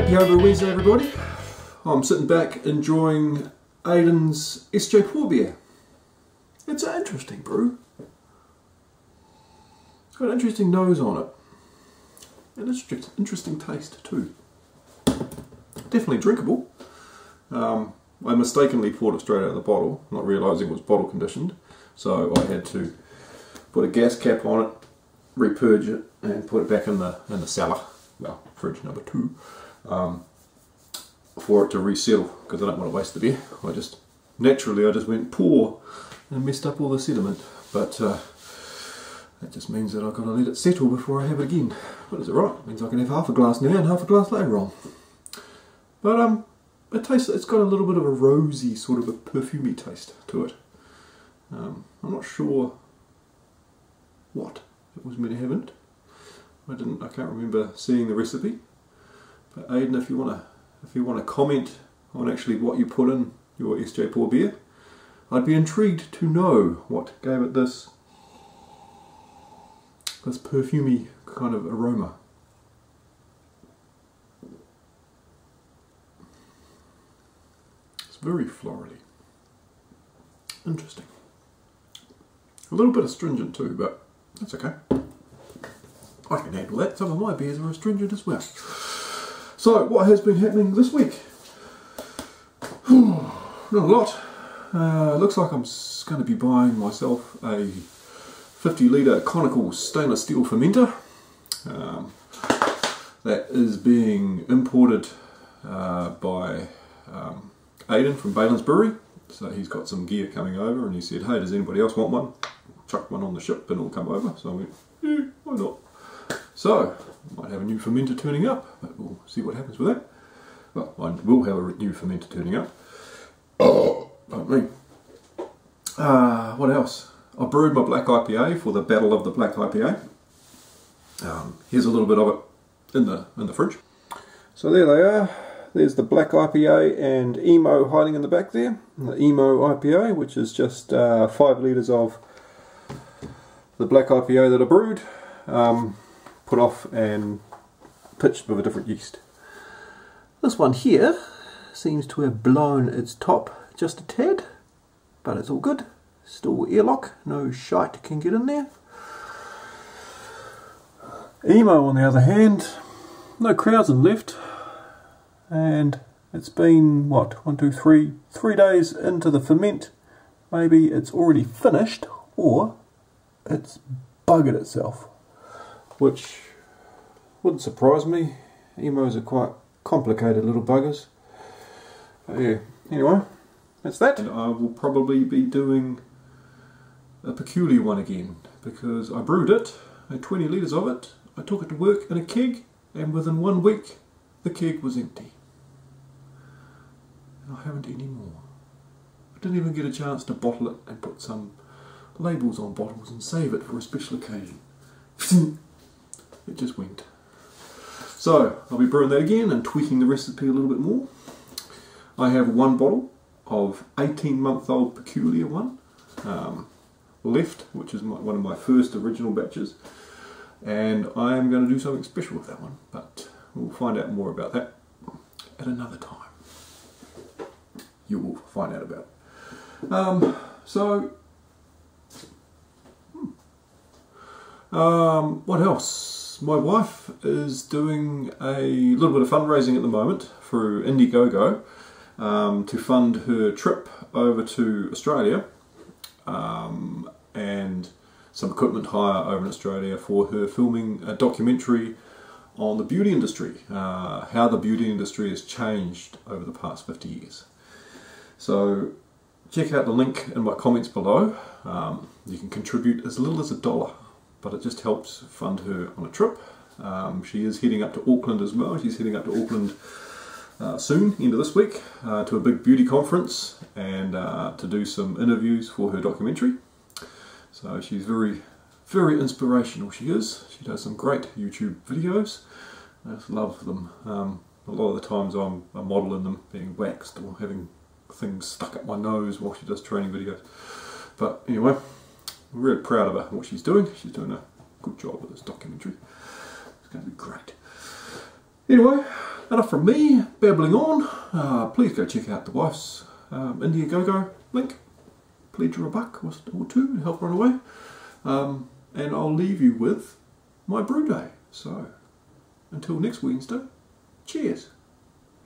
Happy Homebrew Wednesday, everybody. I'm sitting back enjoying Aiden's SJ Pour beer. It's an interesting brew. It's got an interesting nose on it. And it's an interesting taste too. Definitely drinkable. I mistakenly poured it straight out of the bottle, not realising it was bottle conditioned. So I had to put a gas cap on it, repurge it, and put it back in the cellar, well, fridge number 2, for it to resettle, because I don't want to waste the beer. I just went pour and messed up all the sediment, but that just means that I've got to let it settle before I have it again. But it's alright, it means I can have half a glass now and half a glass later on. But it tastes, it's got a little bit of a rosy, sort of a perfumey taste to it. I'm not sure what it was meant to have in it. I can't remember seeing the recipe. But Aiden, if you want to comment on actually what you put in your SJ Pour beer, I'd be intrigued to know what gave it this perfumey kind of aroma. It's very florally. Interesting. A little bit astringent too, but that's okay. I can handle that. Some of my beers are astringent as well. So, what has been happening this week? Not a lot. Looks like I'm going to be buying myself a 50 litre conical stainless steel fermenter. That is being imported by Aiden from Balin's Brewery. So he's got some gear coming over and he said, hey, does anybody else want one? Chuck one on the ship and it'll come over. So I went, yeah, why not? So, I might have a new fermenter turning up, but we'll see what happens with that. Well, I will have a new fermenter turning up. Oh, pardon me. What else? I brewed my black IPA for the Battle of the Black IPA. Here's a little bit of it in the fridge. So there they are. There's the black IPA and Emo hiding in the back there. The Emo IPA, which is just 5 litres of the black IPA that I brewed, put off and pitched with a different yeast. This one here seems to have blown its top just a tad, but it's all good. Still airlock, no shite can get in there. Emo on the other hand, no krausen left, and it's been what, 3 days into the ferment. Maybe it's already finished, or it's buggered itself, which wouldn't surprise me. Emos are quite complicated little buggers. But yeah, anyway, that's that. And I will probably be doing a peculiar one again, because I brewed it, I had 20 litres of it, I took it to work in a keg, and within 1 week the keg was empty. And I haven't any more. I didn't even get a chance to bottle it and put some labels on bottles and save it for a special occasion. It just went. So I'll be brewing that again and tweaking the recipe a little bit more. I have 1 bottle of 18-month-old Peculiar one left, which is one of my first original batches, and I am going to do something special with that one, but we'll find out more about that at another time. You will find out about it. What else? My wife is doing a little bit of fundraising at the moment through Indiegogo to fund her trip over to Australia and some equipment hire over in Australia for her filming a documentary on the beauty industry, how the beauty industry has changed over the past 50 years. So check out the link in my comments below. You can contribute as little as $1, but it just helps fund her on a trip. She is heading up to Auckland as well. She's heading up to Auckland soon, end of this week, to a big beauty conference and to do some interviews for her documentary. So she's very, very inspirational, she is. She does some great YouTube videos. I just love them. A lot of the times I'm modelling them being waxed or having things stuck up my nose while she does training videos. But anyway, I'm really proud of her and what she's doing. She's doing a good job with this documentary. It's going to be great. Anyway, enough from me babbling on. Please go check out the wife's Indiegogo link. Pledge her $1 or $2 to help run away. And I'll leave you with my brew day. So, until next Wednesday, cheers.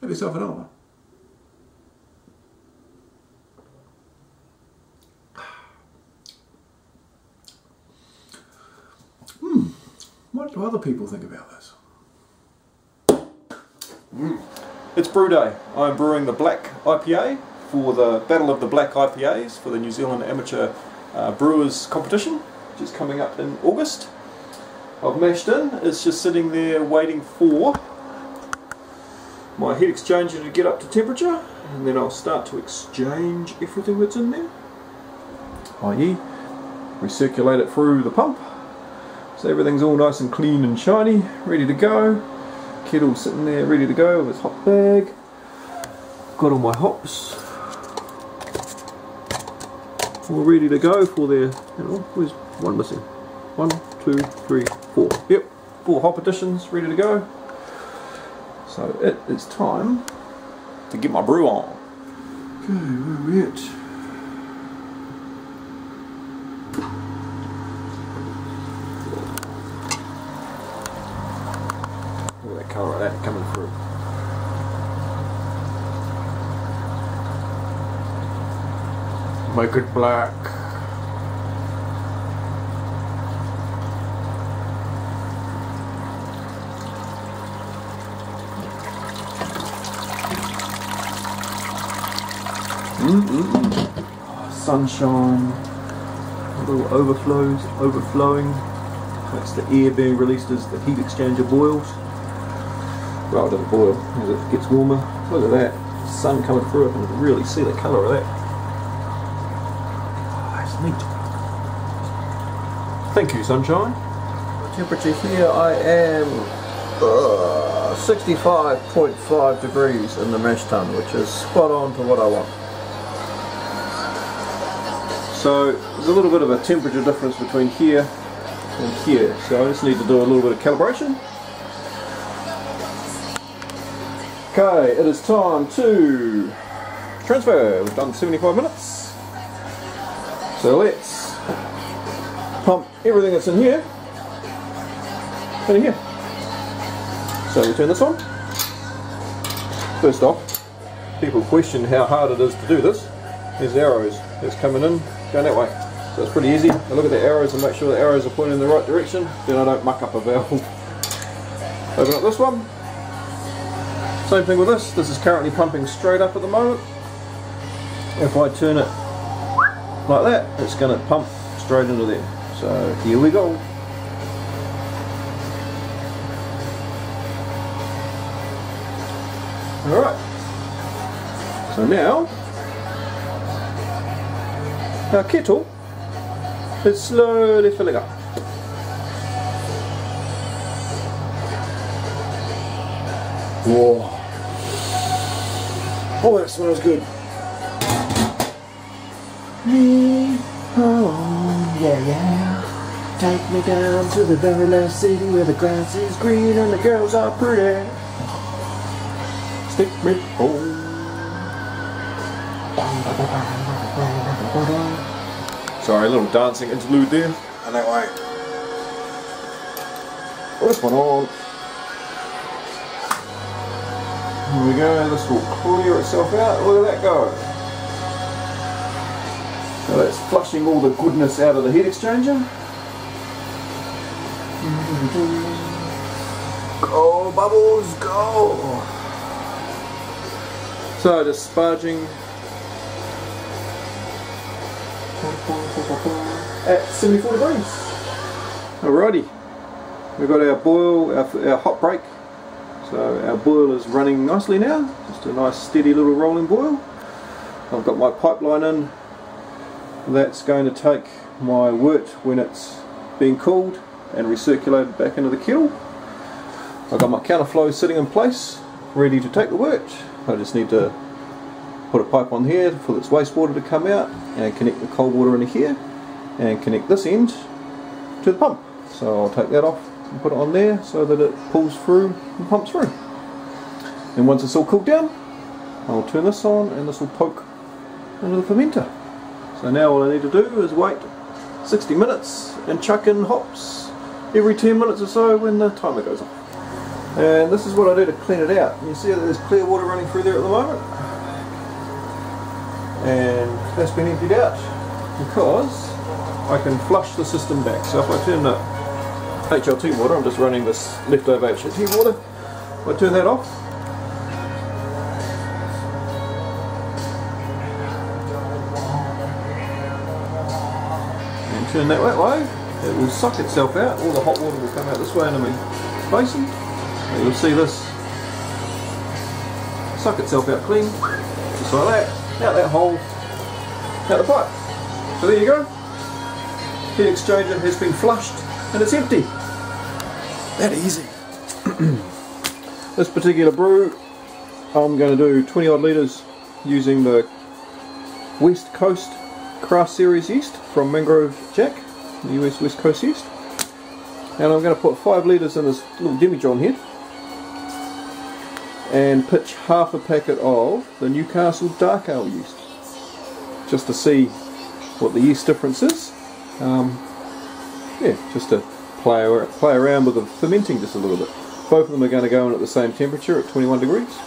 Have yourself another one. What do other people think about this? It's brew day. I'm brewing the Black IPA for the Battle of the Black IPAs for the New Zealand Amateur Brewers competition, which is coming up in August. I've mashed in. It's just sitting there waiting for my heat exchanger to get up to temperature, and then I'll start to exchange everything that's in there, i.e. recirculate it through the pump. So everything's all nice and clean and shiny, ready to go. Kettle's sitting there ready to go with its hop bag. Got all my hops all ready to go for their, where's one missing? 1, 2, 3, 4. Yep, 4 hop additions ready to go. So it is time to get my brew on. Okay, where are we at? Look at that colour of that coming through. Make it black. Oh, sunshine, little overflowing. That's the air being released as the heat exchanger boils. Well, it doesn't boil as it gets warmer. Look at that, sun coming through it, and you can really see the colour of that. Oh, that's neat. Thank you, sunshine. Temperature here, I am 65.5 degrees in the mash tun, which is spot on to what I want. So there's a little bit of a temperature difference between here and here, so I just need to do a little bit of calibration. Okay, it is time to transfer. We've done 75 minutes. So let's pump everything that's in here into here. So we turn this on. First off, people question how hard it is to do this. There's arrows that's coming in, going that way. So it's pretty easy. I look at the arrows and make sure the arrows are pointing in the right direction, then I don't muck up a valve. Open up this one. Same thing with this. This is currently pumping straight up at the moment. If I turn it like that, it's going to pump straight into there. So here we go. Alright. So now our kettle is slowly filling up. Whoa. Oh, that smells good. Oh, yeah, yeah. Take me down to the very last city where the grass is green and the girls are pretty. Stick me home. Sorry, a little dancing interlude there. And that way. Put this one on. Here we go, this will clear itself out. Look at that go. So that's flushing all the goodness out of the heat exchanger. Go bubbles, go! So just sparging at 74 degrees. Alrighty, we've got our boil, our hot break. So our boil is running nicely now, just a nice steady little rolling boil. I've got my pipeline in, that's going to take my wort when it's being cooled and recirculated back into the kettle. I've got my counterflow sitting in place, ready to take the wort. I just need to put a pipe on here for its wastewater to come out and connect the cold water into here and connect this end to the pump. So I'll take that off and put it on there so that it pulls through and pumps through. And once it's all cooled down, I'll turn this on and this will poke into the fermenter. So now all I need to do is wait 60 minutes and chuck in hops every 10 minutes or so when the timer goes off. And this is what I do to clean it out. You see that there's clear water running through there at the moment, and that's been emptied out because I can flush the system back. So if I turn the HLT water, I'm just running this leftover HLT water, if I turn that off, and turn that way, it will suck itself out. All the hot water will come out this way into my basin. And you'll see this suck itself out clean, just like that, out that hole, out the pipe. So there you go. Heat exchanger has been flushed and it's empty. That easy. This particular brew, I'm going to do 20 odd litres using the West Coast Craft Series yeast from Mangrove Jack, the US West Coast yeast. And I'm going to put 5 litres in this little demijohn here and pitch half a packet of the Newcastle Dark Ale yeast, just to see what the yeast difference is. Yeah, just to play around with the fermenting just a little bit. Both of them are going to go in at the same temperature at 21 degrees.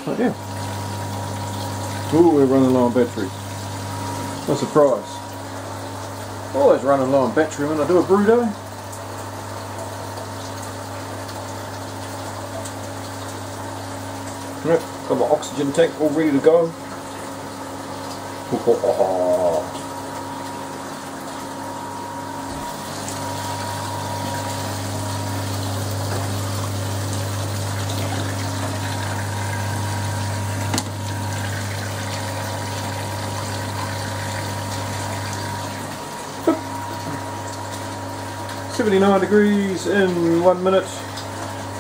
But yeah. Ooh, we're running low on battery. No surprise. Always running low on battery when I do a brew day. Yep, got my oxygen tank all ready to go. Oh. 79 degrees in 1 minute,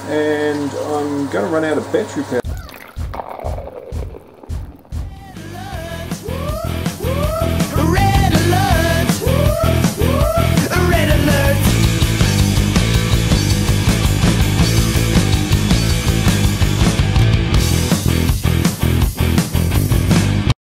and I'm going to run out of battery power.